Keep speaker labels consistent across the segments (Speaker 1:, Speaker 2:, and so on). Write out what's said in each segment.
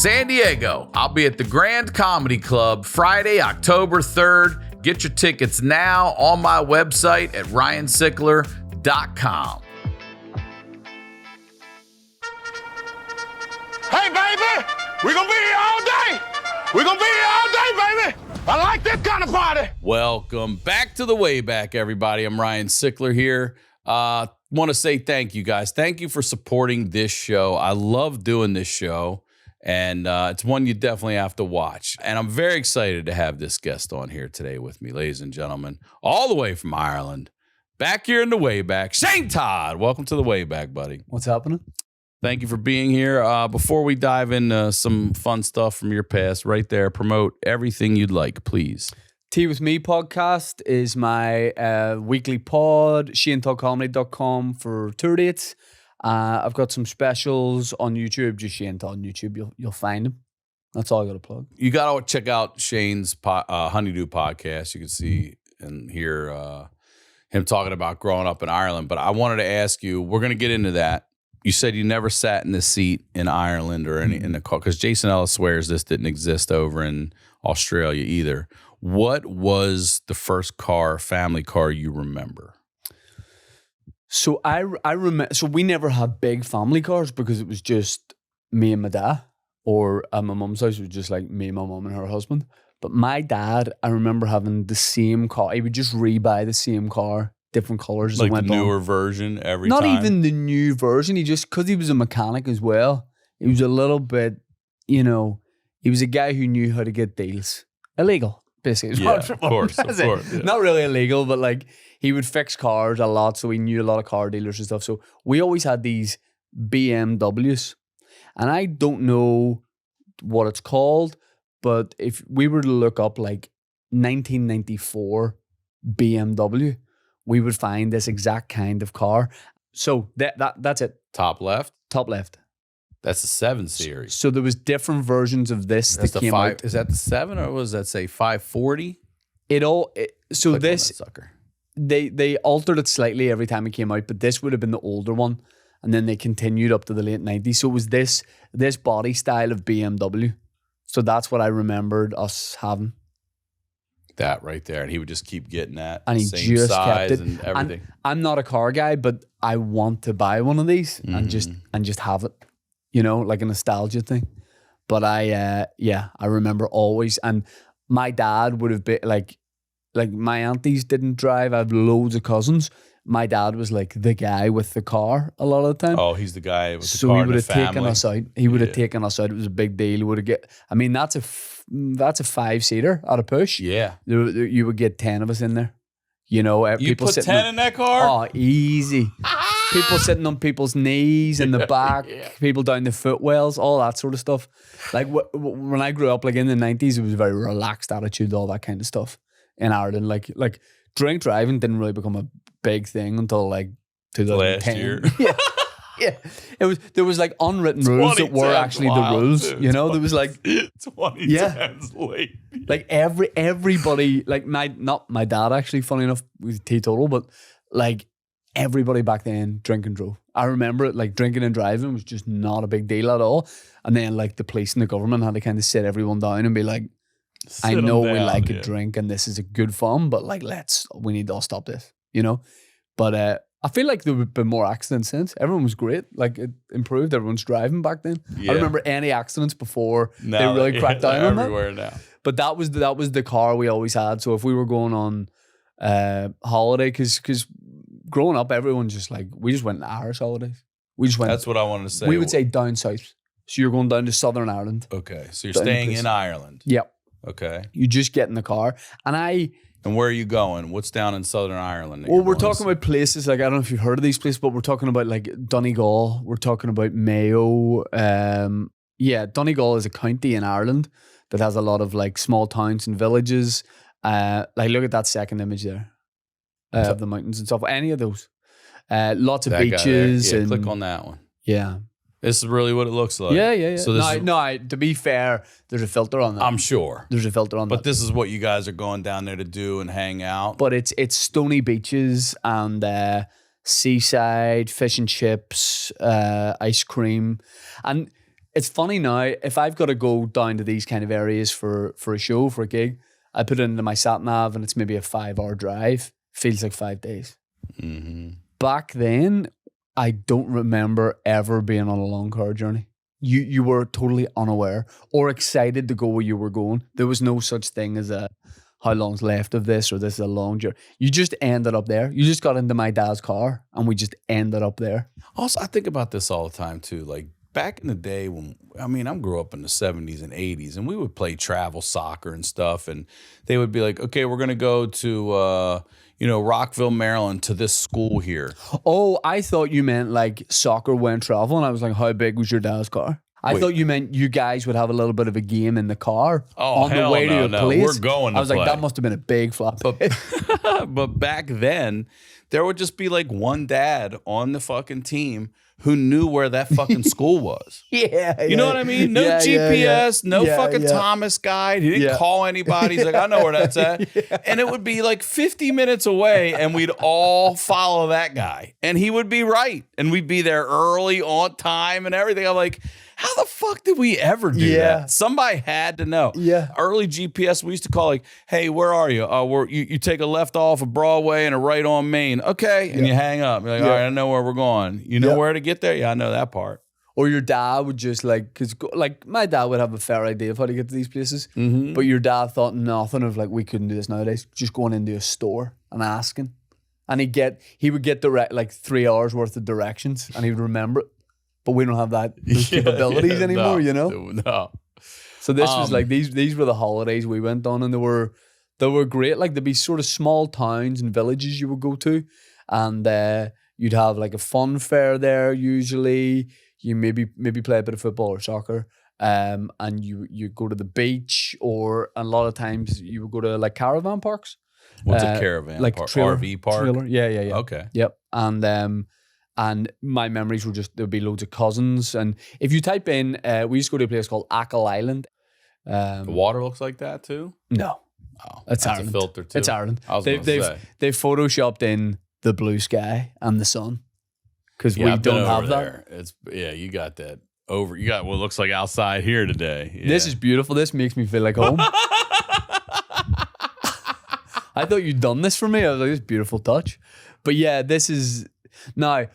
Speaker 1: San Diego, I'll be at the Grand Comedy Club Friday, October 3rd. Get your tickets now on my website at ryansickler.com.
Speaker 2: Hey, baby, we're going to be here all day. We're going to be here all day, baby. I like this kind of party.
Speaker 1: Welcome back to the Wayback, everybody. I'm Ryan Sickler here. Want to say thank you, guys. Thank you for supporting this show. I love doing this show, and it's one you definitely have to watch. And I'm very excited to have this guest on here today with me, ladies and gentlemen, all the way from Ireland, back here in the Wayback. Shane Todd, welcome to the Wayback, buddy.
Speaker 3: What's happening?
Speaker 1: Thank you for being here. Before we dive into some fun stuff from your past, right there, promote everything you'd like, please.
Speaker 3: Tea With Me podcast is my weekly pod, ShaneToddComedy.com for tour dates. I've got some specials on YouTube, just Shane Todd on YouTube. You'll find them. That's all I got to plug.
Speaker 1: You got to check out Shane's Honeydew podcast. You can see and hear him talking about growing up in Ireland. But I wanted to ask you, we're going to get into that. You said you never sat in the seat in Ireland or in the car, because Jason Ellis swears this didn't exist over in Australia either. What was the first family car you remember?
Speaker 3: So I remember. So we never had big family cars because it was just me and my dad, or at my mum's house it was just like me, my mum, and her husband. But my dad, I remember having the same car. He would just rebuy the same car, different colors.
Speaker 1: Like the newer version every
Speaker 3: time.
Speaker 1: time?
Speaker 3: Not even the new version. He just, because he was a mechanic as well, he was a little bit, he was a guy who knew how to get deals. Illegal, basically.
Speaker 1: Yeah, of course. Yeah.
Speaker 3: Not really illegal, but like he would fix cars a lot, so he knew a lot of car dealers and stuff. So we always had these BMWs, and I don't know what it's called, but if we were to look up like 1994 BMW, we would find this exact kind of car. So that's it.
Speaker 1: Top left?
Speaker 3: Top left.
Speaker 1: That's the 7 Series.
Speaker 3: So there was different versions of this that came out.
Speaker 1: Is that the 7 or was that say 540?
Speaker 3: So
Speaker 1: Click
Speaker 3: this,
Speaker 1: sucker.
Speaker 3: They altered it slightly every time it came out, but this would have been the older one. And then they continued up to the late 90s. So it was this body style of BMW. So that's what I remembered us having.
Speaker 1: That right there, and he would just keep getting that,
Speaker 3: and he
Speaker 1: same
Speaker 3: just
Speaker 1: size
Speaker 3: kept it.
Speaker 1: And everything.
Speaker 3: And I'm not a car guy, but I want to buy one of these and just have it, like a nostalgia thing. But I remember always, and my dad would have been like my aunties didn't drive. I have loads of cousins. My dad was like the guy with the car a lot of the time.
Speaker 1: Oh, he's the guy with the
Speaker 3: so
Speaker 1: car.
Speaker 3: So he would
Speaker 1: have
Speaker 3: taken us out. He would have taken us out. It was a big deal. He would have that's a 5-seater at a push.
Speaker 1: Yeah.
Speaker 3: You would get 10 of us in there.
Speaker 1: You
Speaker 3: people
Speaker 1: put 10 in that car?
Speaker 3: Oh, easy. People sitting on people's knees in the back, people down the footwells, all that sort of stuff. Like when I grew up, like in the 90s, it was a very relaxed attitude, all that kind of stuff in Ireland. Like drink driving didn't really become a big thing until like 2010.
Speaker 1: Last year.
Speaker 3: Yeah. There was like unwritten rules that were actually the rules.
Speaker 1: Dude,
Speaker 3: there was like
Speaker 1: 2010's late.
Speaker 3: Like everybody, like not my dad actually, funny enough, was teetotal, but like everybody back then drink and drove. I remember it, like drinking and driving was just not a big deal at all. And then like the police and the government had to kind of sit everyone down and be like, I know we like a drink and this is a good fun, but like we need to all stop this, But I feel like there would have been more accidents since. Everyone was great. Like it improved. Everyone's driving back then. Yeah. I remember any accidents before they really cracked down on that.
Speaker 1: Everywhere now.
Speaker 3: But that was the car we always had. So if we were going on holiday, because growing up, everyone just like, we just went on Irish holidays. We just went.
Speaker 1: That's what I wanted to say.
Speaker 3: We would say down south. So you're going down to Southern Ireland.
Speaker 1: Okay. So you're staying in Ireland.
Speaker 3: Yep.
Speaker 1: Okay.
Speaker 3: You just get in the car.
Speaker 1: And where are you going? What's down in Southern Ireland?
Speaker 3: Well, we're talking about places like, I don't know if you've heard of these places, but we're talking about like Donegal. We're talking about Mayo. Donegal is a county in Ireland that has a lot of like small towns and villages. Like look at that second image there of the mountains and stuff. Any of those. Lots of beaches.
Speaker 1: Yeah, click on that one.
Speaker 3: Yeah.
Speaker 1: This is really what it looks like.
Speaker 3: Yeah.
Speaker 1: So
Speaker 3: to be fair, there's a filter on that.
Speaker 1: I'm sure.
Speaker 3: There's a filter on that.
Speaker 1: But this is what you guys are going down there to do and hang out.
Speaker 3: But it's stony beaches and seaside, fish and chips, ice cream. And It's funny now, if I've got to go down to these kind of areas for a show, for a gig, I put it into my sat nav and it's maybe a 5-hour drive. Feels like 5 days.
Speaker 1: Mm-hmm.
Speaker 3: Back then, I don't remember ever being on a long car journey. You were totally unaware or excited to go where you were going. There was no such thing as a how long's left of this or this is a long journey. You just ended up there. You just got into my dad's car and we just ended up there.
Speaker 1: Also, I think about this all the time too. Like back in the day I grew up in the 70s and 80s and we would play travel soccer and stuff. And they would be like, okay, we're going to go to, Rockville, Maryland to this school here.
Speaker 3: Oh, I thought you meant like soccer went travel. And I was like, how big was your dad's car? I thought you meant you guys would have a little bit of a game in the car on the way to your place.
Speaker 1: We're going to
Speaker 3: I was like, that must have been a big flop.
Speaker 1: But back then, there would just be like one dad on the fucking team who knew where that fucking school was. You know what I mean? No GPS, no fucking Thomas guide. He didn't call anybody. He's like, I know where that's at. And it would be like 50 minutes away and we'd all follow that guy. And he would be right. And we'd be there early, on time and everything. I'm like, how the fuck did we ever do that? Somebody had to know. Early GPS, we used to call like, hey, where are you? You take a left off of Broadway and a right on Main. Okay. And you hang up. You're like, all right, I know where we're going. You know where to get there? Yeah, I know that part.
Speaker 3: Or your dad would just because my dad would have a fair idea of how to get to these places. Mm-hmm. But your dad thought nothing of like, we couldn't do this nowadays. Just going into a store and asking. And he would get 3 hours worth of directions and he would remember it. But we don't have those capabilities anymore,
Speaker 1: No.
Speaker 3: So this was like these were the holidays we went on, and they were great. Like there'd be sort of small towns and villages you would go to, and you'd have like a fun fair there. Usually, you maybe play a bit of football or soccer, and you go to the beach, or a lot of times you would go to like caravan parks.
Speaker 1: What's a caravan
Speaker 3: like
Speaker 1: park?
Speaker 3: Trailer,
Speaker 1: RV park?
Speaker 3: Trailer. Yeah.
Speaker 1: Okay.
Speaker 3: Yep. And my memories were just, there'd be loads of cousins. And if you type in, we used to go to a place called Achill Island.
Speaker 1: The water looks like that too?
Speaker 3: No.
Speaker 1: Oh,
Speaker 3: that's Ireland.
Speaker 1: A filter too.
Speaker 3: It's Ireland.
Speaker 1: I was going to say.
Speaker 3: They've photoshopped in the blue sky and the sun. Because we don't have that.
Speaker 1: You got that over. You got what looks like outside here today. Yeah.
Speaker 3: This is beautiful. This makes me feel like home. I thought you'd done this for me. I was like, this beautiful touch. But yeah, this is... Now...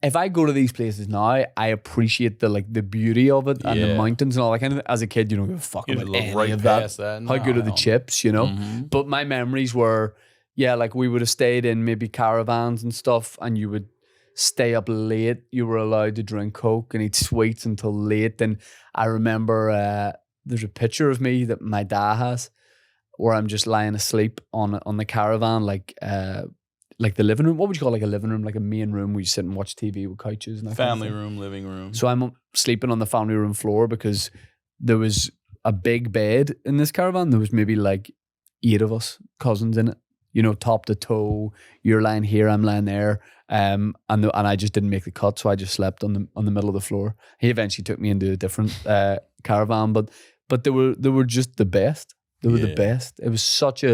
Speaker 3: If I go to these places now, I appreciate the beauty of it and the mountains and all that kind of thing. As a kid, you don't give a fuck about any of that. How good are the chips,
Speaker 1: Mm-hmm.
Speaker 3: But my memories were, we would have stayed in maybe caravans and stuff, and you would stay up late. You were allowed to drink Coke and eat sweets until late. And I remember there's a picture of me that my dad has where I'm just lying asleep on the caravan, like the living room. What would you call like a living room? Like a main room where you sit and watch TV with couches and that
Speaker 1: family
Speaker 3: kind of
Speaker 1: room, living room.
Speaker 3: So I'm sleeping on the family room floor because there was a big bed in this caravan. There was maybe like 8 of us cousins in it, top to toe. You're lying here, I'm lying there. And I just didn't make the cut, so I just slept on the middle of the floor. He eventually took me into a different caravan, but they were just the best. They were the best. It was such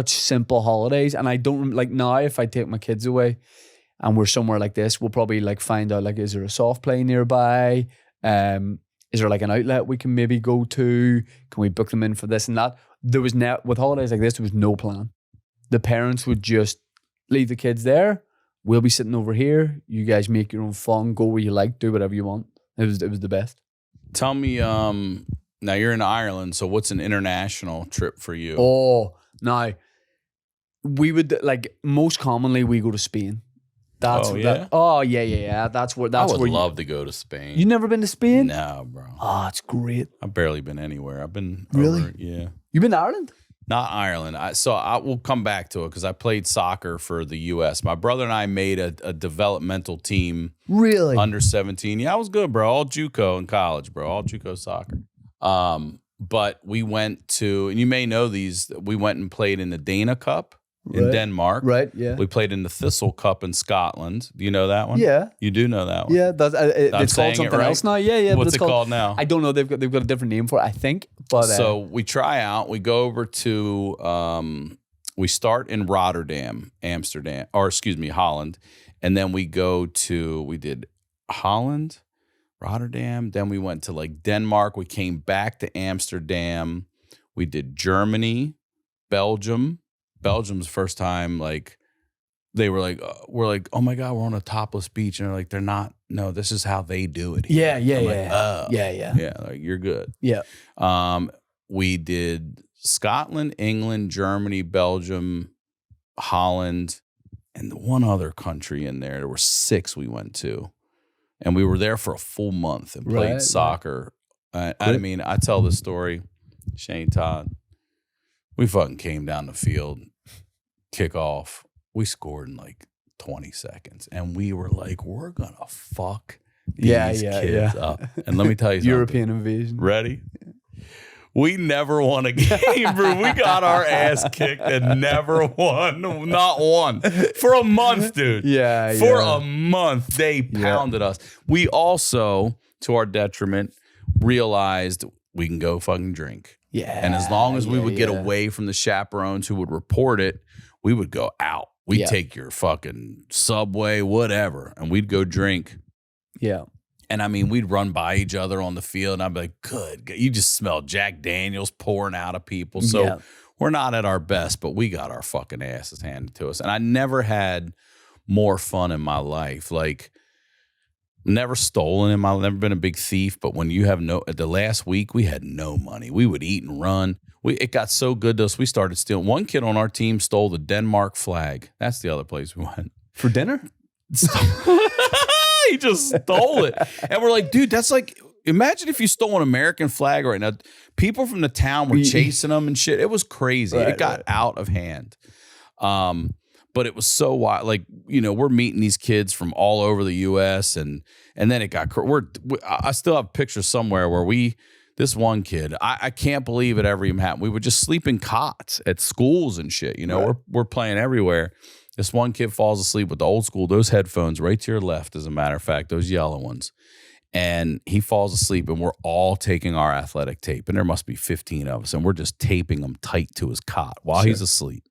Speaker 3: simple holidays. And I don't like now, if I take my kids away and we're somewhere like this, we'll probably like find out like, is there a soft play nearby? Is there like an outlet we can maybe go to? Can we book them in for this and that? There was with holidays like this, there was no plan. The parents would just leave the kids there. We'll be sitting over here. You guys make your own fun. Go where you like. Do whatever you want. It was the best.
Speaker 1: Tell me, now you're in Ireland, so what's an international trip for you?
Speaker 3: Oh, now we would most commonly we go to Spain. Yeah. That's where.
Speaker 1: I would love to go to Spain.
Speaker 3: You never been to Spain?
Speaker 1: No, bro.
Speaker 3: Oh, it's great.
Speaker 1: I've barely been anywhere. I've been
Speaker 3: really.
Speaker 1: Yeah.
Speaker 3: You been to Ireland?
Speaker 1: Not Ireland. I will come back to it because I played soccer for the U.S. My brother and I made a developmental team.
Speaker 3: Really?
Speaker 1: Under 17. Yeah, I was good, bro. All JUCO in college, bro. All JUCO soccer. But we went to, and you may know these, we went and played in the Dana Cup in Denmark.
Speaker 3: Right, yeah.
Speaker 1: We played in the Thistle Cup in Scotland. Do you know that one?
Speaker 3: Yeah.
Speaker 1: You do know that one?
Speaker 3: Yeah, it's called something else now. Yeah.
Speaker 1: What's it called now?
Speaker 3: I don't know. They've got a different name for it, I think. But
Speaker 1: so we try out. We go over to, we start in Rotterdam, Holland. And then we did Holland. Rotterdam. Then we went to like Denmark. We came back to Amsterdam. We did Germany, Belgium. Belgium's first time, like, they were like, we're like, oh my God, we're on a topless beach. And they're like, they're not, no, this is how they do it here.
Speaker 3: Yeah.
Speaker 1: I'm like, oh.
Speaker 3: Yeah.
Speaker 1: Yeah, like, you're good.
Speaker 3: Yeah.
Speaker 1: We did Scotland, England, Germany, Belgium, Holland, and one other country in there. There were 6 we went to. And we were there for a full month and played soccer. I mean, I tell this story, Shane, Todd, we fucking came down the field, kick off. We scored in like 20 seconds. And we were like, we're going to fuck these kids up. And let me tell you something.
Speaker 3: European invasion.
Speaker 1: Ready? We never won a game, bro. We got our ass kicked and never won. Not one. For a month, dude. For a month, they pounded us. We also, to our detriment, realized we can go fucking drink.
Speaker 3: Yeah.
Speaker 1: And as long as we would get away from the chaperones who would report it, we would go out. We'd take your fucking Subway, whatever, and we'd go drink.
Speaker 3: Yeah.
Speaker 1: And I mean, we'd run by each other on the field, and I'd be like, good. You just smell Jack Daniels pouring out of people. So we're not at our best, but we got our fucking asses handed to us. And I never had more fun in my life. Like, never stolen in my life, never been a big thief. But when you have the last week, we had no money. We would eat and run. It got so good to us, we started stealing. One kid on our team stole the Denmark flag. That's the other place we went.
Speaker 3: For dinner?
Speaker 1: He just stole it. And we're like, dude, that's like, imagine if you stole an American flag right now. People from the town were chasing them and shit. It was crazy. It got out of hand. But it was so wild. Like, you know, we're meeting these kids from all over the U.S. And then it got, I still have pictures somewhere where this one kid, I can't believe it ever even happened. We would just sleep in cots at schools and shit. You know, we're playing everywhere. This one kid falls asleep with the old school, those headphones right to your left, as a matter of fact, those yellow ones. And he falls asleep, and we're all taking our athletic tape, and there must be 15 of us, and we're just taping them tight to his cot while he's asleep.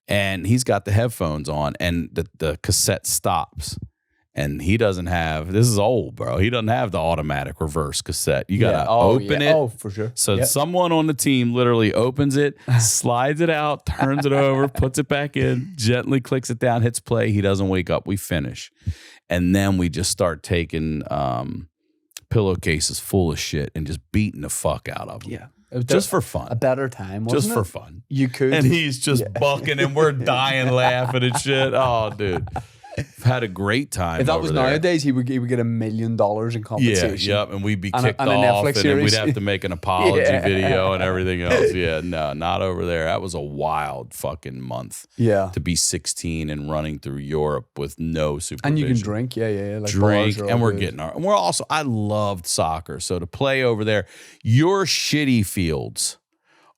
Speaker 1: And he's got the headphones on, and the cassette stops. And he doesn't have, this is old, bro. He doesn't have the automatic reverse cassette. You got to open it.
Speaker 3: Oh, for sure.
Speaker 1: So someone on the team literally opens it, slides it out, turns it over, puts it back in, gently clicks it down, hits play. He doesn't wake up. We finish. And then we just start taking pillowcases full of shit and just beating the fuck out of them.
Speaker 3: Yeah.
Speaker 1: Just for fun.
Speaker 3: A better time, wasn't
Speaker 1: just
Speaker 3: it?
Speaker 1: for fun.
Speaker 3: You could.
Speaker 1: And he's just bucking, and we're dying laughing and shit. Oh, dude. Had a great time.
Speaker 3: If that was
Speaker 1: there.
Speaker 3: Nowadays, he would get $1 million in compensation.
Speaker 1: Yeah, and we'd be kicked
Speaker 3: and a
Speaker 1: off,
Speaker 3: Netflix
Speaker 1: and then
Speaker 3: series.
Speaker 1: we'd have to make an apology video and everything else. Yeah, no, not over there. That was a wild fucking month.
Speaker 3: Yeah,
Speaker 1: to be 16 and running through Europe with no supervision.
Speaker 3: And you can drink, like
Speaker 1: drink, and we're getting our. And we're also, I loved soccer, so to play over there, your shitty fields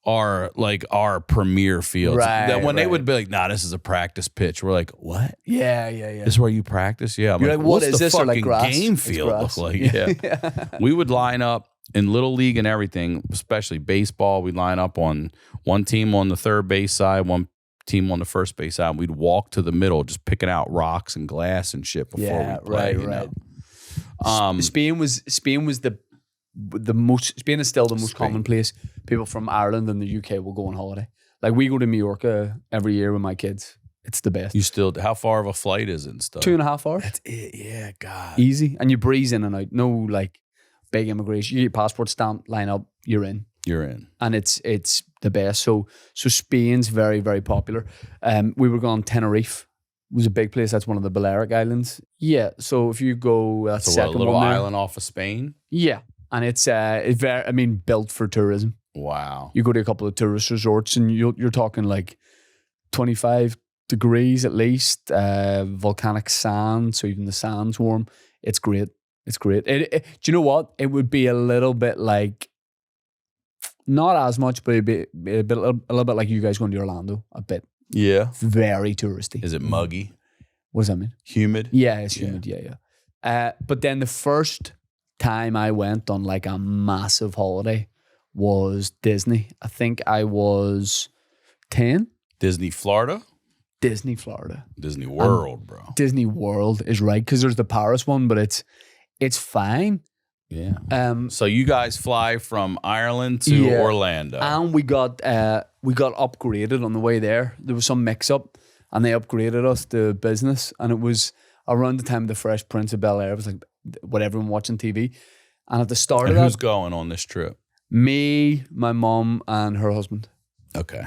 Speaker 1: are like our premier fields. That when they would be like, nah, this is a practice pitch. We're like, what?
Speaker 3: Yeah.
Speaker 1: This is where you practice? Yeah. I'm
Speaker 3: You're like,
Speaker 1: what's
Speaker 3: what is
Speaker 1: the
Speaker 3: this?
Speaker 1: fucking
Speaker 3: Like grass?
Speaker 1: Game field look like? Yeah. We would line up in Little League and everything, especially baseball. We'd line up on one team on the third base side, one team on the first base side. And we'd walk to the middle, just picking out rocks and glass and shit before we play. Know?
Speaker 3: Spain was the most. Spain is still the most common place. People from Ireland and the UK will go on holiday. Like, we go to Mallorca every year with my kids. It's the best.
Speaker 1: You still, how far of a flight is it and stuff?
Speaker 3: 2.5 hours.
Speaker 1: That's it. Yeah, God.
Speaker 3: Easy. And you breeze in and out. No like big immigration. You get your passport stamp, line up, you're in.
Speaker 1: You're in.
Speaker 3: And it's the best. So Spain's very, very popular. We were going Tenerife. It was a big place. That's one of the Balearic Islands. Yeah. So if you go, that's the second
Speaker 1: a little
Speaker 3: one there.
Speaker 1: island off of Spain.
Speaker 3: Yeah. And it's very, built for tourism.
Speaker 1: Wow.
Speaker 3: You go to a couple of tourist resorts and you're talking like 25 degrees at least, volcanic sand, so even the sand's warm. It's great. It's great. Do you know what? It would be a little bit like, not as much, but a little bit like you guys going to Orlando, a bit.
Speaker 1: Yeah.
Speaker 3: Very touristy.
Speaker 1: Is it muggy?
Speaker 3: What does that mean?
Speaker 1: Humid?
Speaker 3: Yeah, it's humid, yeah. But then the first time I went on like a massive holiday was Disney. I think I was 10.
Speaker 1: Disney, Florida?
Speaker 3: Disney, Florida.
Speaker 1: Disney World, bro.
Speaker 3: Disney World is right, because there's the Paris one, but it's it's fine.
Speaker 1: Yeah. So you guys fly from Ireland to Orlando,
Speaker 3: and we got upgraded on the way there. There was some mix up, and they upgraded us to business, and it was around the time of the Fresh Prince of Bel-Air. It was like what everyone watching TV, and at the start of that,
Speaker 1: who's going on this trip?
Speaker 3: Me, my mom, and her husband.
Speaker 1: Okay.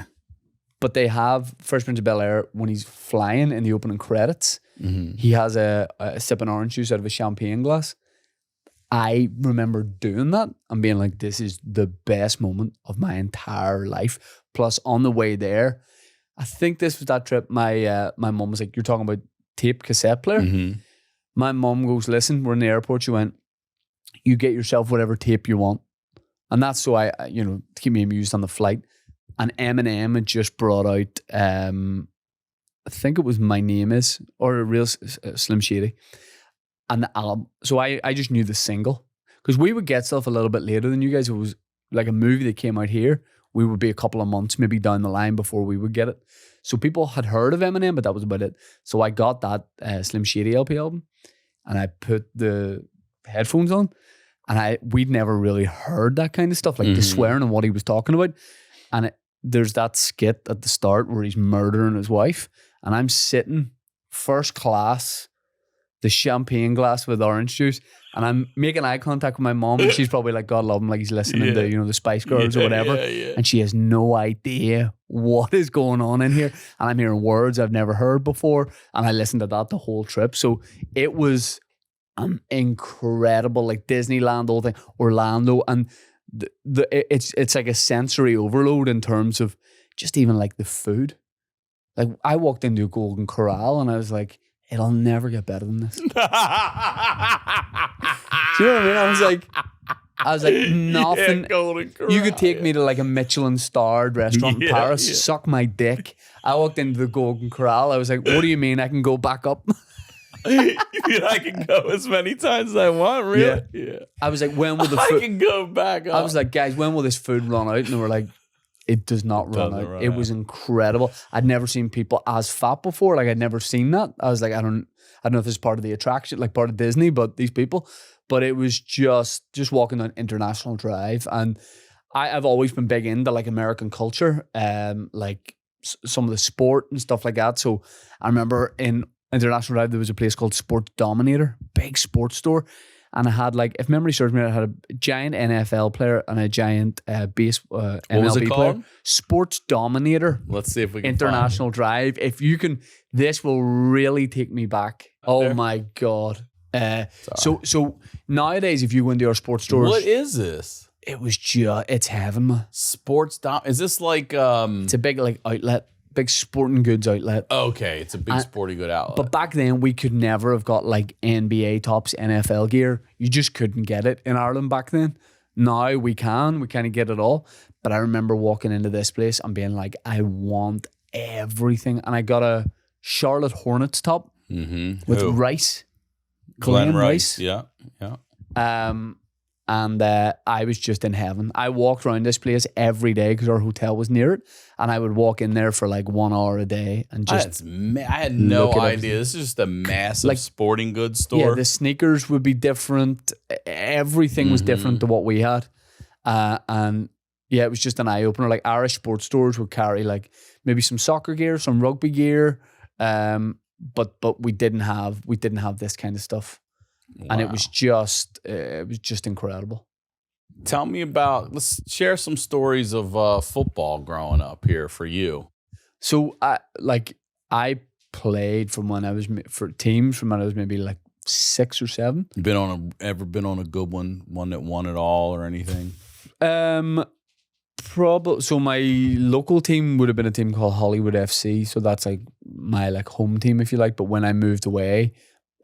Speaker 3: But they have Fresh Prince of Bel-Air when he's flying in the opening credits. He has a sipping orange juice out of a champagne glass. I remember doing that and being like, this is the best moment of my entire life. Plus, on the way there, I think this was that trip. My mom was like, you're talking about tape cassette player? My mom goes, listen, we're in the airport. She went, you get yourself whatever tape you want. And that's so I to keep me amused on the flight. And Eminem had just brought out, I think it was My Name Is, or a real Slim Shady. And the album. So I just knew the single. Because we would get stuff a little bit later than you guys. It was like a movie that came out here. We would be a couple of months maybe down the line before we would get it. So people had heard of Eminem, but that was about it. So I got that Slim Shady LP album. And I put the headphones on. And we'd never really heard that kind of stuff. Like the swearing and what he was talking about. And there's that skit at the start where he's murdering his wife. And I'm sitting first class, the champagne glass with orange juice, and I'm making eye contact with my mom, and she's probably like, God love him, like he's listening to, the Spice Girls or whatever. And she has no idea what is going on in here. And I'm hearing words I've never heard before. And I listened to that the whole trip. So it was incredible, like Disneyland, the whole thing, Orlando, and it's like a sensory overload in terms of just even like the food. Like I walked into a Golden Corral and I was like, it'll never get better than this. Do you know what I mean? I was like, nothing. You could take me to like a Michelin-starred restaurant in Paris, suck my dick. I walked into the Golden Corral. I was like, what do you mean I can go back up?
Speaker 1: I can go as many times as I want, really? Yeah.
Speaker 3: I was like, when will the food...
Speaker 1: I can go back up.
Speaker 3: I was like, guys, when will this food run out? And they were like, it does not run out. It was incredible. I'd never seen people as fat before. Like I'd never seen that. I was like, I don't know if this is part of the attraction, like part of Disney, but these people. But it was just walking down International Drive. And I've always been big into like American culture, like some of the sport and stuff like that. So I remember in International Drive, there was a place called Sports Dominator, big sports store. And I had like, if memory serves me, I had a giant NFL player and a giant MLB player. Sports Dominator.
Speaker 1: Let's see if we can
Speaker 3: International Drive. If you can, this will really take me back. Oh my God. So nowadays, if you go into our sports stores.
Speaker 1: What is this?
Speaker 3: It was it's heaven, man.
Speaker 1: Is this like.
Speaker 3: It's a big like outlet. Big sporting goods outlet.
Speaker 1: Okay, it's a big sporting good outlet.
Speaker 3: But back then, we could never have got like NBA tops, NFL gear. You just couldn't get it in Ireland back then. Now we kind of get it all. But I remember walking into this place and being like, I want everything. And I got a Charlotte Hornets top with Rice.
Speaker 1: Glenn Rice. Yeah.
Speaker 3: And I was just in heaven. I walked around this place every day because our hotel was near it. And I would walk in there for like 1 hour a day and just...
Speaker 1: I had no idea. This is just a massive like, sporting goods store.
Speaker 3: Yeah, the sneakers would be different. Everything was different to what we had. And yeah, it was just an eye-opener. Like Irish sports stores would carry like maybe some soccer gear, some rugby gear. But we didn't have this kind of stuff. Wow. And it was just incredible.
Speaker 1: Tell me let's share some stories of football growing up here for you.
Speaker 3: So I played for teams from when I was maybe like 6 or 7.
Speaker 1: Ever been on a good one that won it all or anything?
Speaker 3: Probably. So my local team would have been a team called Hollywood FC. So that's like my like home team, if you like. But when I moved away,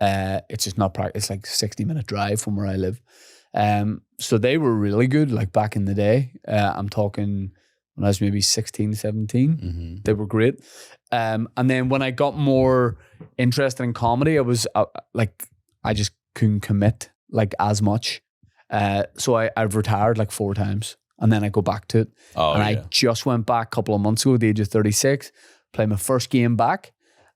Speaker 3: it's just not practice. It's like 60-minute drive from where I live. So they were really good, like back in the day. I'm talking when I was maybe 16, 17. They were great. And then when I got more interested in comedy, I was I just couldn't commit like as much. So I've retired like 4 times and then I go back to it. I just went back a couple of months ago at the age of 36, played my first game back.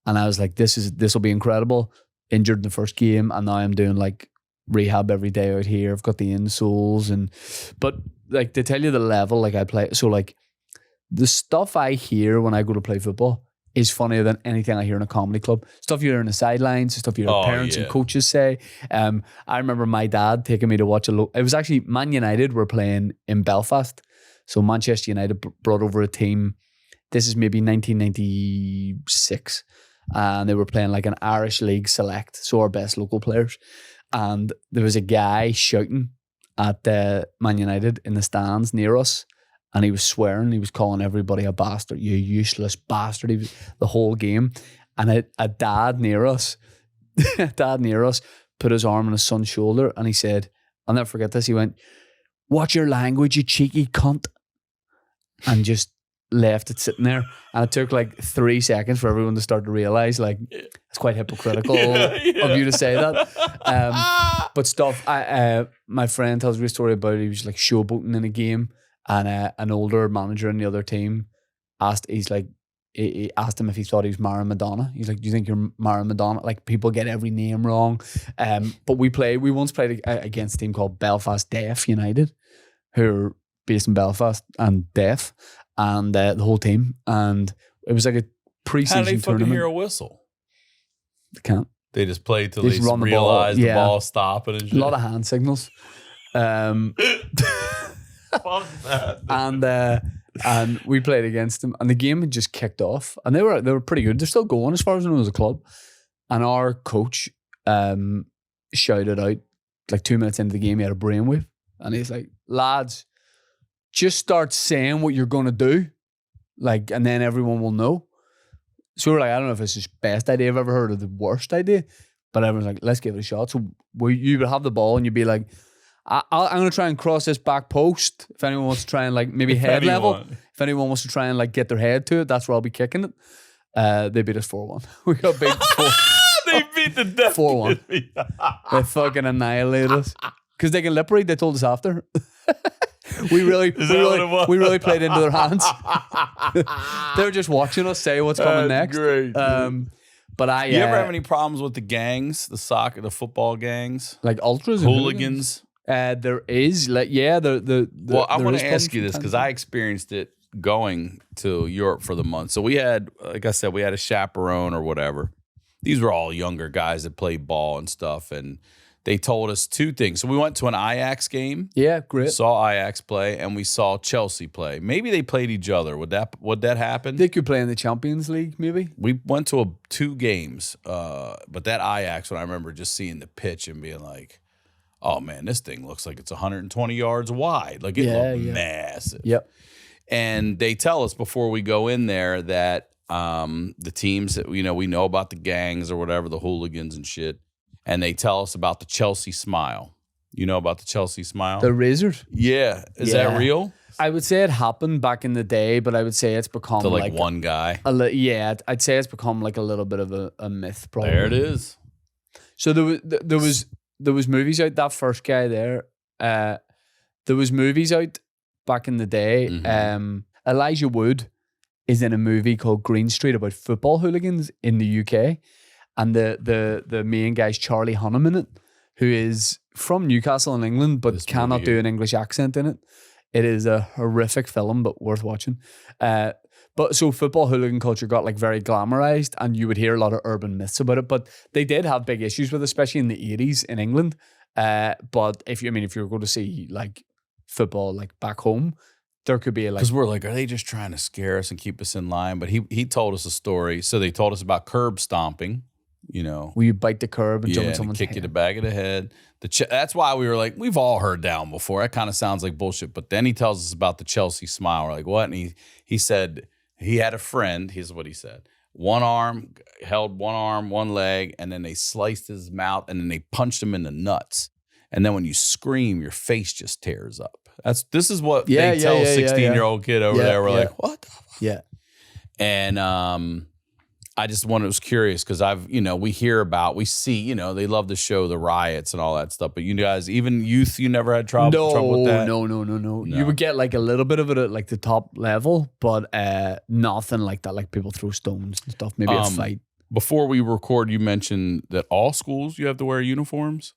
Speaker 3: And I was like, this will be incredible. Injured in the first game. And now I'm doing like rehab every day out here. I've got the insoles but like to tell you the level, like I play, so like the stuff I hear when I go to play football is funnier than anything I hear in a comedy club. Stuff you hear on the sidelines, stuff your parents and coaches say. I remember my dad taking me to watch it was actually Man United were playing in Belfast. So Manchester United brought over a team. This is maybe 1996. And they were playing like an Irish League select, so our best local players. And there was a guy shouting at Man United in the stands near us. And he was swearing, he was calling everybody a bastard, you useless bastard. He was the whole game. And a dad near us put his arm on his son's shoulder and he said, I'll never forget this, he went, "Watch your language, you cheeky cunt." And just left it sitting there. And it took like 3 seconds for everyone to start to realize, like, it's quite hypocritical of you to say that. But stuff, my friend tells me a story about it. He was like showboating in a game. And an older manager in the other team he asked him if he thought he was marrying Madonna. He's like, "Do you think you're marrying Madonna?" Like, people get every name wrong. But we once played against a team called Belfast Deaf United, who are based in Belfast and deaf, and the whole team. And it was like a pre-season
Speaker 1: tournament. How do they fucking
Speaker 3: tournament.
Speaker 1: hear a whistle?
Speaker 3: They can't.
Speaker 1: They just play till
Speaker 3: They
Speaker 1: they
Speaker 3: just run the
Speaker 1: realize
Speaker 3: ball.
Speaker 1: the ball's stopping and shit.
Speaker 3: A lot of hand signals.
Speaker 1: Fuck that.
Speaker 3: And we played against them, and the game had just kicked off, and they were pretty good. They're still going as far as I know as a club. And our coach shouted out like 2 minutes into the game, he had a brainwave, and he's like, "Lads, just start saying what you're gonna do, like, and then everyone will know." So we're like, I don't know if it's the best idea I've ever heard or the worst idea, but everyone's like, "Let's give it a shot." So you would have the ball, and you'd be like, I'm going to try and cross this back post. If anyone wants to try and like maybe head level, if anyone wants to try and like get their head to it, that's where I'll be kicking it. They beat us 4-1. We got beat 4.
Speaker 1: They beat the death
Speaker 3: 4-1. They fucking annihilated us. Because they can lip read, they told us after. we really played into their hands. They were just watching us say what's coming next.
Speaker 1: Great.
Speaker 3: But
Speaker 1: you ever have any problems with the gangs, the football gangs?
Speaker 3: Like ultras?
Speaker 1: Hooligans?
Speaker 3: There is, like,
Speaker 1: well, I want to ask you this because I experienced it going to Europe for the month. So we had, like I said, we had a chaperone or whatever. These were all younger guys that played ball and stuff, and they told us 2 things. So we went to an Ajax game. Yeah, great. Saw Ajax play, and we saw Chelsea play. Maybe they played each other. Would that happen?
Speaker 3: They could play in the Champions League, maybe.
Speaker 1: We went to 2 games, but that Ajax one, I remember just seeing the pitch and being like, "Oh man, this thing looks like it's 120 yards wide. Like it looked massive."
Speaker 3: Yep.
Speaker 1: And they tell us before we go in there that the teams that we know about the gangs or whatever, the hooligans and shit, and they tell us about the Chelsea smile. You know about the Chelsea smile?
Speaker 3: The razors?
Speaker 1: Yeah. Is that real?
Speaker 3: I would say it happened back in the day, but I would say it's become
Speaker 1: to like one guy.
Speaker 3: I'd say it's become like a little bit of a myth. Probably.
Speaker 1: There it is.
Speaker 3: So there was movies out. That first guy there, there was movies out back in the day.
Speaker 1: Mm-hmm.
Speaker 3: Elijah Wood is in a movie called Green Street about football hooligans in the UK, and the main guy's Charlie Hunnam in it, who is from Newcastle in England but cannot do an English accent in it. It is a horrific film, but worth watching. But so football hooligan culture got like very glamorized, and you would hear a lot of urban myths about it. But they did have big issues with it, especially in the 80s in England. But if you were going to see like football like back home, there could be like,
Speaker 1: because we're like, are they just trying to scare us and keep us in line? But he told us a story. So they told us about curb stomping.
Speaker 3: Will you bite the curb and jump in someone's
Speaker 1: kick
Speaker 3: head?
Speaker 1: you the back of the head. That's why we were like, we've all heard that one before. That kind of sounds like bullshit. But then he tells us about the Chelsea smile. We're like, what? And he said he had a friend. Here's what he said. Held one arm, one leg, and then they sliced his mouth, and then they punched him in the nuts. And then when you scream, your face just tears up. This is what they tell a 16-year-old kid over there. We're like, what the fuck?
Speaker 3: Yeah.
Speaker 1: And I just was curious because we see, they love to show the riots and all that stuff. But you guys, even youth, you never had trouble with that?
Speaker 3: No. You would get like a little bit of it at like the top level, but nothing like that. Like people throw stones and stuff. Maybe a fight.
Speaker 1: Before we record, you mentioned that all schools you have to wear uniforms.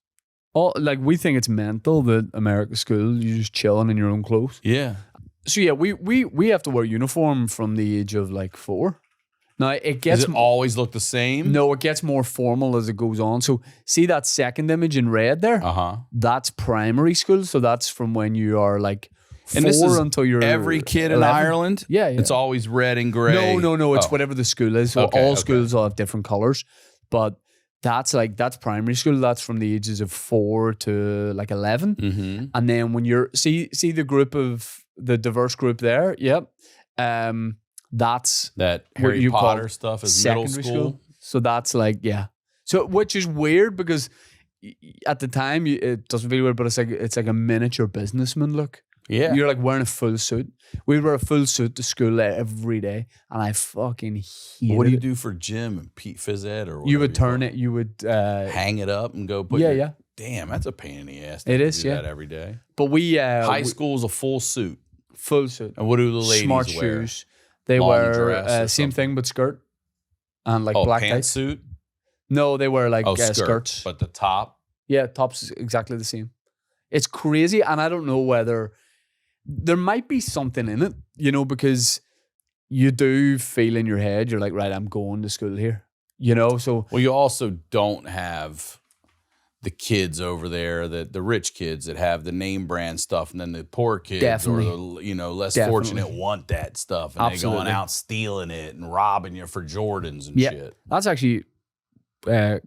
Speaker 3: Oh, like we think it's mental that American school, you're just chilling in your own clothes.
Speaker 1: Yeah.
Speaker 3: So yeah, we have to wear uniform from the age of like 4. Now it gets
Speaker 1: Does it always look the same?
Speaker 3: no, it gets more formal as it goes on. So see that second image in red there? That's primary school. So that's from when you are like 4
Speaker 1: And this is
Speaker 3: until you're
Speaker 1: every kid
Speaker 3: 11.
Speaker 1: in Ireland?
Speaker 3: Yeah.
Speaker 1: It's always red and gray.
Speaker 3: No. It's
Speaker 1: Oh.
Speaker 3: whatever the school is. So
Speaker 1: Okay,
Speaker 3: all
Speaker 1: okay.
Speaker 3: schools all have different colors, but that's primary school. That's from the ages of 4 to like 11.
Speaker 1: Mm-hmm.
Speaker 3: And then when you're see the group of the diverse group there, yep. That's
Speaker 1: That
Speaker 3: what
Speaker 1: Harry
Speaker 3: you call
Speaker 1: Potter stuff is middle
Speaker 3: secondary
Speaker 1: school.
Speaker 3: So that's like, yeah. So which is weird because at the time it doesn't feel weird, but it's like a miniature businessman look.
Speaker 1: Yeah.
Speaker 3: You're like wearing a full suit. We wear a full suit to school every day, and I fucking hate
Speaker 1: What do you
Speaker 3: it.
Speaker 1: do for gym and phys ed or
Speaker 3: You would
Speaker 1: whatever
Speaker 3: turn
Speaker 1: do?
Speaker 3: it. You would
Speaker 1: Hang it up and go put
Speaker 3: yeah,
Speaker 1: your-
Speaker 3: yeah.
Speaker 1: Damn, that's a pain in the ass.
Speaker 3: It
Speaker 1: to
Speaker 3: is,
Speaker 1: do
Speaker 3: yeah.
Speaker 1: that every day.
Speaker 3: But we
Speaker 1: High school's a full suit.
Speaker 3: full suit.
Speaker 1: And what do the ladies
Speaker 3: Smart
Speaker 1: wear?
Speaker 3: shoes. They
Speaker 1: Long
Speaker 3: wear
Speaker 1: dress or
Speaker 3: same
Speaker 1: something?
Speaker 3: thing but skirt and like
Speaker 1: Oh,
Speaker 3: black tights.
Speaker 1: pantsuit?
Speaker 3: No, they wear like
Speaker 1: Skirt,
Speaker 3: skirts.
Speaker 1: but the top.
Speaker 3: Yeah, tops is exactly the same. It's crazy, and I don't know whether there might be something in it, you know, because you do feel in your head, you're like, right, I'm going to school here, you know. So
Speaker 1: Well, you also don't have the kids over there, the rich kids that have the name brand stuff, and then the poor kids
Speaker 3: Definitely.
Speaker 1: or the less
Speaker 3: Definitely.
Speaker 1: fortunate want that stuff, and they
Speaker 3: Absolutely.
Speaker 1: going out stealing it and robbing you for Jordans and
Speaker 3: yeah,
Speaker 1: shit.
Speaker 3: that's actually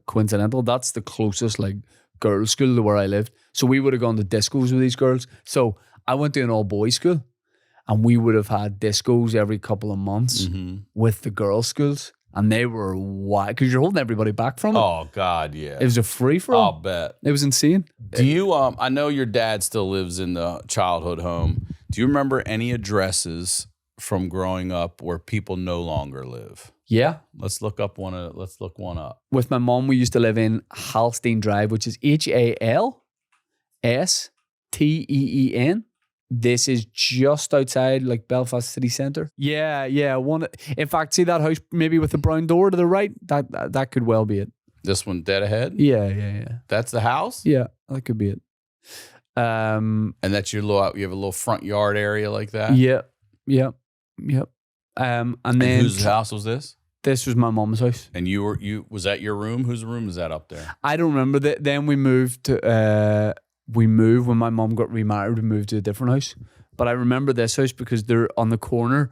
Speaker 3: coincidental. That's the closest like girls' school to where I lived. So we would have gone to discos with these girls. So I went to an all boys school, and we would have had discos every couple of months with the girls' schools, and they were wild because you're holding everybody back from it.
Speaker 1: Oh God, yeah.
Speaker 3: It was a free for
Speaker 1: I'll
Speaker 3: all.
Speaker 1: bet.
Speaker 3: It was insane.
Speaker 1: Do you? I know your dad still lives in the childhood home. Do you remember any addresses from growing up where people no longer live?
Speaker 3: Yeah.
Speaker 1: Let's look one up.
Speaker 3: With my mom, we used to live in Halstein Drive, which is HALSTEEN. This is just outside like Belfast city centre. Yeah. In fact, see that house maybe with the brown door to the right? That could well be it.
Speaker 1: This one dead ahead.
Speaker 3: Yeah.
Speaker 1: That's the house.
Speaker 3: Yeah, that could be it.
Speaker 1: And that's your little. You have a little front yard area like that.
Speaker 3: Yep. And then
Speaker 1: whose house was this?
Speaker 3: this was my mom's house.
Speaker 1: And you was that your room? Whose room is that up there?
Speaker 3: I don't remember that. Then we moved to when my mom got remarried. We moved to a different house. But I remember this house because there on the corner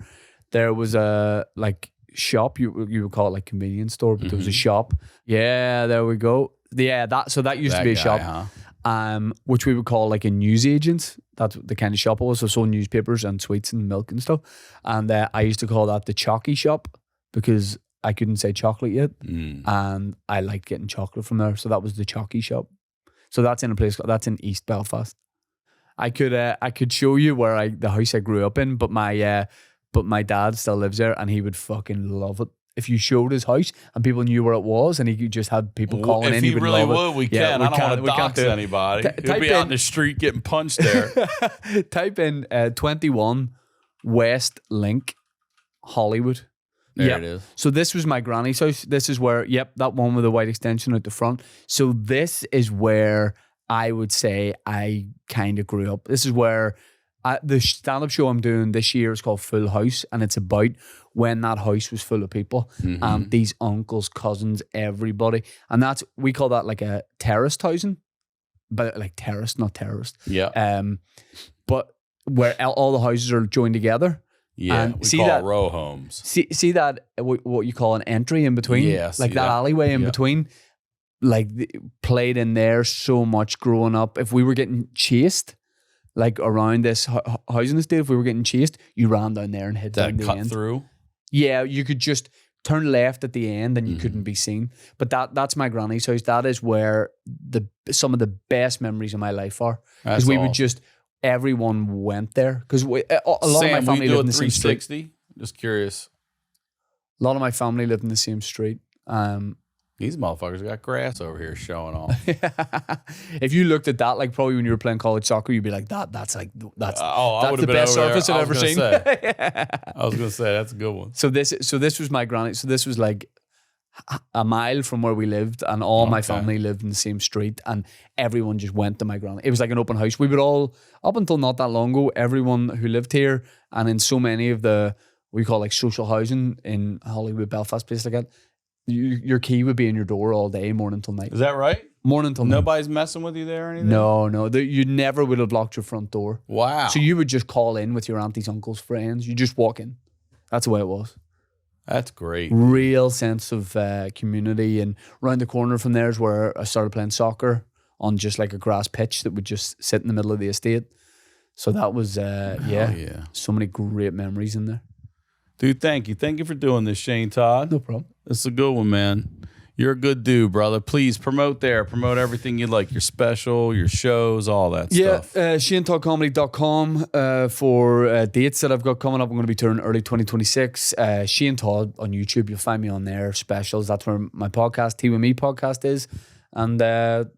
Speaker 3: there was a like shop. You would call it like convenience store, but there was a shop. Yeah, there we go. Yeah, that used to be a
Speaker 1: guy,
Speaker 3: shop.
Speaker 1: huh?
Speaker 3: Which we would call like a newsagent. That's the kind of shop it was. So sold newspapers and sweets and milk and stuff. And I used to call that the chalky shop because I couldn't say chocolate yet. And I liked getting chocolate from there. So that was the chalky shop. So that's in a place that's in East Belfast. I could show you where the house I grew up in, but my dad still lives there and he would fucking love it. If you showed his house and people knew where it was and he could just have people calling in,
Speaker 1: If
Speaker 3: he
Speaker 1: he
Speaker 3: would
Speaker 1: really
Speaker 3: love it.
Speaker 1: would, we
Speaker 3: Yeah,
Speaker 1: can. I don't want to dox
Speaker 3: do it.
Speaker 1: anybody. He'll
Speaker 3: Type
Speaker 1: be out
Speaker 3: in-
Speaker 1: in the street getting punched there.
Speaker 3: Type in 21 West Link, Hollywood.
Speaker 1: There
Speaker 3: Yep.
Speaker 1: it is.
Speaker 3: So this was my granny's house. This is where, that one with the white extension at the front. So this is where I would say I kind of grew up. This is where the stand-up show I'm doing this year is called Full House, and it's about when that house was full of people. These uncles, cousins, everybody. And we call that like a terraced housing, but like terrace, not terrorist.
Speaker 1: Yeah.
Speaker 3: But where all the houses are joined together.
Speaker 1: Yeah.
Speaker 3: and
Speaker 1: We
Speaker 3: see
Speaker 1: call
Speaker 3: that-
Speaker 1: it row homes.
Speaker 3: See that what you call an entry in between,
Speaker 1: Yeah, I see
Speaker 3: like that
Speaker 1: that.
Speaker 3: alleyway in
Speaker 1: Yeah.
Speaker 3: between, like played in there so much growing up. If we were getting chased, like around this housing estate, if we were getting chased, you ran down there and hid down
Speaker 1: That
Speaker 3: the
Speaker 1: cut
Speaker 3: end.
Speaker 1: through.
Speaker 3: Yeah, you could just turn left at the end and you couldn't be seen. But that's my granny's house. That is where some of the best memories of my life are, because
Speaker 1: That's
Speaker 3: we would
Speaker 1: awesome.
Speaker 3: just everyone went there because a lot of my
Speaker 1: Sam,
Speaker 3: family
Speaker 1: we do
Speaker 3: lived
Speaker 1: a
Speaker 3: in the same street.
Speaker 1: 360. Just curious.
Speaker 3: A lot of my family lived in the same street.
Speaker 1: These motherfuckers got grass over here showing off.
Speaker 3: If you looked at that, like probably when you were playing college soccer, you'd be like, that's
Speaker 1: I
Speaker 3: that's
Speaker 1: would
Speaker 3: the
Speaker 1: have been
Speaker 3: best
Speaker 1: over there.
Speaker 3: surface I've ever seen.
Speaker 1: I was gonna say that's a good one.
Speaker 3: So this was my granny. So this was like a mile from where we lived, and all my family lived in the same street, and everyone just went to my granny. It was like an open house. We would all, up until not that long ago, everyone who lived here and in so many of the, we call like social housing in Hollywood, Belfast, places like that, your key would be in your door all day, morning till night.
Speaker 1: Is that right?
Speaker 3: Morning till night.
Speaker 1: Nobody's messing with you there or anything?
Speaker 3: No. You never would have locked your front door.
Speaker 1: Wow.
Speaker 3: So you would just call in with your aunties, uncles, friends. You just walk in. That's the way it was.
Speaker 1: That's great.
Speaker 3: Real sense of community. And around the corner from there is where I started playing soccer on just like a grass pitch that would just sit in the middle of the estate. So that was,
Speaker 1: yeah.
Speaker 3: So many great memories in there.
Speaker 1: Dude, thank you. Thank you for doing this, Shane Todd.
Speaker 3: No problem.
Speaker 1: It's a good one, man. You're a good dude, brother. Please promote there. Promote everything you like. Your special, your shows, all that stuff.
Speaker 3: Yeah, ShaneToddComedy.com for dates that I've got coming up. I'm going to be touring early 2026. Shane Todd on YouTube. You'll find me on there. Specials. That's where my podcast, Tea With Me podcast is. And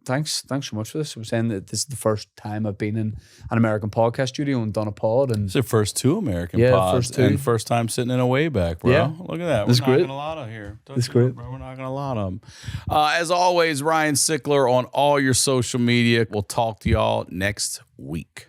Speaker 3: thanks so much for this. I'm saying that this is the first time I've been in an American podcast studio and done a pod. And
Speaker 1: it's the first 2 American pods.
Speaker 3: First 2.
Speaker 1: And first time sitting in a Wayback, bro.
Speaker 3: Yeah.
Speaker 1: Look at that.
Speaker 3: That's
Speaker 1: We're
Speaker 3: great.
Speaker 1: knocking a lot of here.
Speaker 3: That's great.
Speaker 1: Bro. We're knocking a lot of them. As always, Ryan Sickler on all your social media. We'll talk to y'all next week.